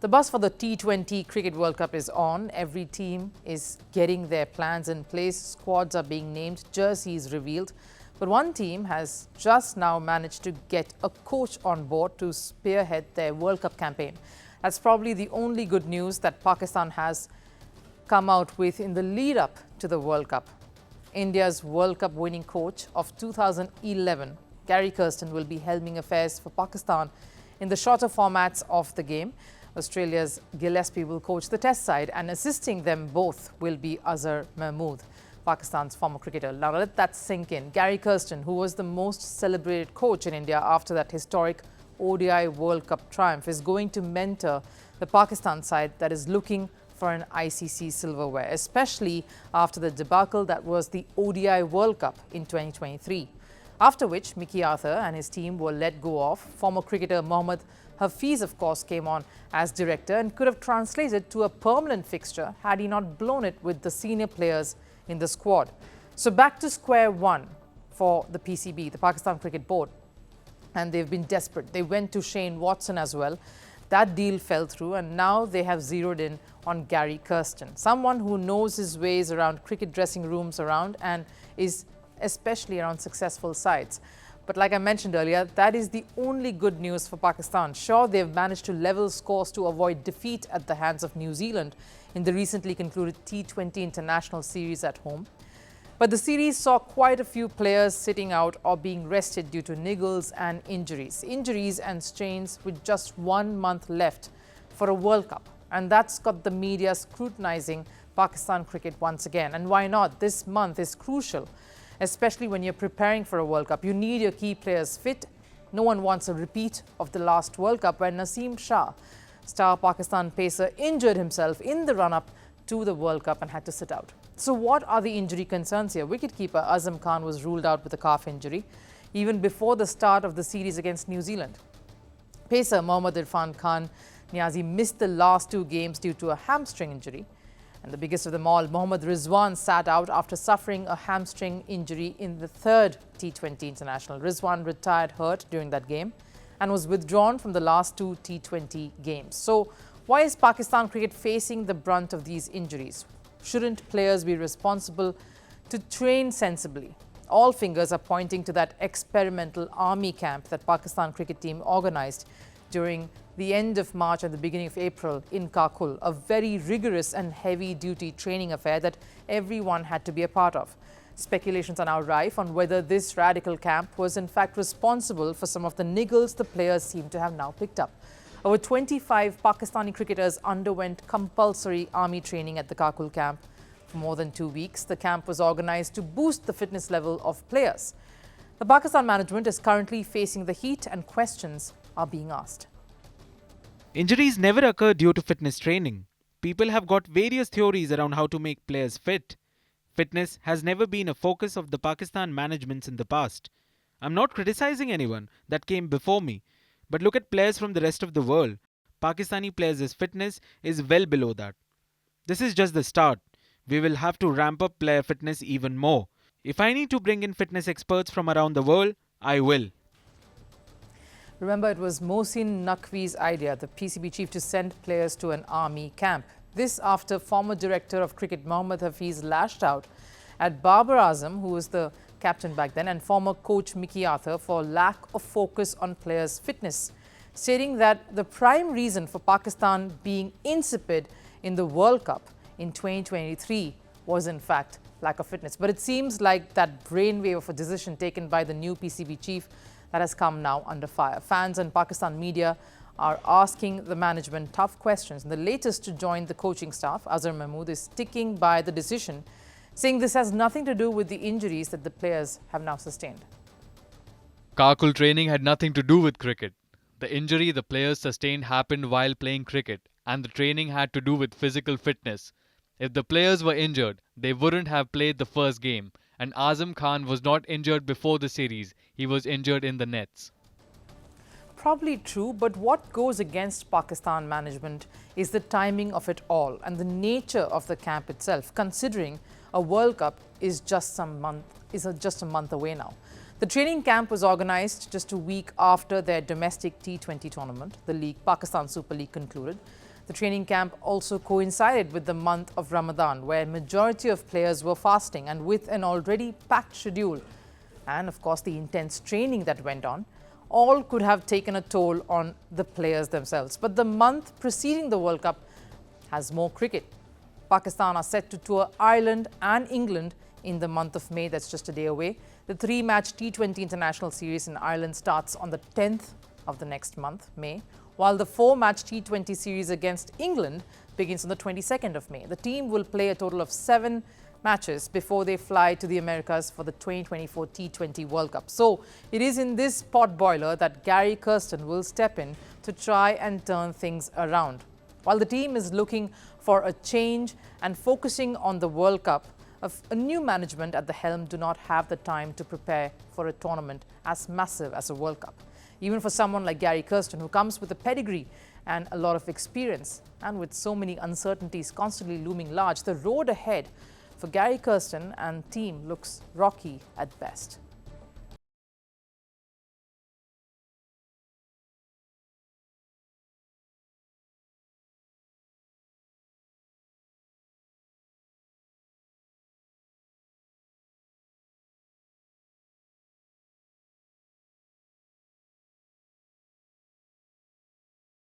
The buzz for the T20 Cricket World Cup is on. Every team is getting their plans in place. Squads are being named, jerseys revealed. But one team has just now managed to get a coach on board to spearhead their World Cup campaign. That's probably the only good news that Pakistan has come out with in the lead up to the World Cup. India's World Cup winning coach of 2011, Gary Kirsten, will be helming affairs for Pakistan in the shorter formats of the game. Australia's Gillespie will coach the test side, and assisting them both will be Azam Khan, Pakistan's former cricketer. Now let that sink in. Gary Kirsten, who was the most celebrated coach in India after that historic ODI World Cup triumph, is going to mentor the Pakistan side that is looking for an ICC silverware, especially after the debacle that was the ODI World Cup in 2023. After which, Mickey Arthur and his team were let go of. Former cricketer Mohammad Hafiz, of course, came on as director and could have translated to a permanent fixture had he not blown it with the senior players in the squad. So back to square one for the PCB, the Pakistan Cricket Board. And they've been desperate. They went to Shane Watson as well. That deal fell through, and now they have zeroed in on Gary Kirsten, someone who knows his ways around cricket dressing rooms around and is especially around successful sides. But like I mentioned earlier, that is the only good news for Pakistan. Sure, they've managed to level scores to avoid defeat at the hands of New Zealand in the recently concluded T20 International Series at home. But the series saw quite a few players sitting out or being rested due to niggles and injuries. Injuries and strains with just 1 month left for a World Cup. And that's got the media scrutinizing Pakistan cricket once again. And why not? This month is crucial, especially when you're preparing for a World Cup. You need your key players fit. No one wants a repeat of the last World Cup when Naseem Shah, star Pakistan pacer, injured himself in the run-up to the World Cup and had to sit out. So what are the injury concerns here? Wicketkeeper Azam Khan was ruled out with a calf injury even before the start of the series against New Zealand. Pacer Mohammad Irfan Khan Niazi missed the last 2 games due to a hamstring injury. And the biggest of them all, Mohammad Rizwan, sat out after suffering a hamstring injury in the 3rd T20 International. Rizwan retired hurt during that game and was withdrawn from the last 2 T20 games. So why is Pakistan cricket facing the brunt of these injuries? Shouldn't players be responsible to train sensibly? All fingers are pointing to that experimental army camp that Pakistan cricket team organized during the end of March and the beginning of April in Kakul, a very rigorous and heavy-duty training affair that everyone had to be a part of. Speculations are now rife on whether this radical camp was in fact responsible for some of the niggles the players seem to have now picked up. Over 25 Pakistani cricketers underwent compulsory army training at the Kakul camp for more than 2 weeks. The camp was organized to boost the fitness level of players. The Pakistan management is currently facing the heat and questions are being asked. Injuries never occur due to fitness training. People have got various theories around how to make players fit. Fitness has never been a focus of the Pakistan managements in the past. I'm not criticizing anyone that came before me, but look at players from the rest of the world. Pakistani players' fitness is well below that. This is just the start. We will have to ramp up player fitness even more. If I need to bring in fitness experts from around the world, I will. Remember, it was Mohsin Naqvi's idea, the PCB chief, to send players to an army camp. This after former director of cricket Mohammad Hafiz lashed out at Babar Azam, who was the captain back then, and former coach Mickey Arthur for lack of focus on players' fitness, stating that the prime reason for Pakistan being insipid in the World Cup in 2023 was in fact lack of fitness. But it seems like that brainwave of a decision taken by the new PCB chief that has come now under fire. Fans and Pakistan media are asking the management tough questions. And the latest to join the coaching staff, Azam Khan, is sticking by the decision, saying this has nothing to do with the injuries that the players have now sustained. Kakul training had nothing to do with cricket. The injury the players sustained happened while playing cricket, and the training had to do with physical fitness. If the players were injured, they wouldn't have played the first game. And Azam Khan was not injured before the series. He was injured in the nets. Probably true, but what goes against Pakistan management is the timing of it all and the nature of the camp itself, considering a World Cup is just a month away now. The training camp was organized just a week after their domestic T20 tournament. The league, Pakistan Super League, concluded. The training camp also coincided with the month of Ramadan, where majority of players were fasting, and with an already packed schedule and of course the intense training that went on, all could have taken a toll on the players themselves. But the month preceding the World Cup has more cricket. Pakistan are set to tour Ireland and England in the month of May. That's just a day away. The 3-match T20 international series in Ireland starts on the 10th of the next month, May, while the 4-match T20 series against England begins on the 22nd of May. The team will play a total of 7 matches before they fly to the Americas for the 2024 T20 World Cup. So it is in this pot boiler that Gary Kirsten will step in to try and turn things around. While the team is looking for a change and focusing on the World Cup, a new management at the helm do not have the time to prepare for a tournament as massive as a World Cup. Even for someone like Gary Kirsten, who comes with a pedigree and a lot of experience, and with so many uncertainties constantly looming large, the road ahead for Gary Kirsten and team looks rocky at best.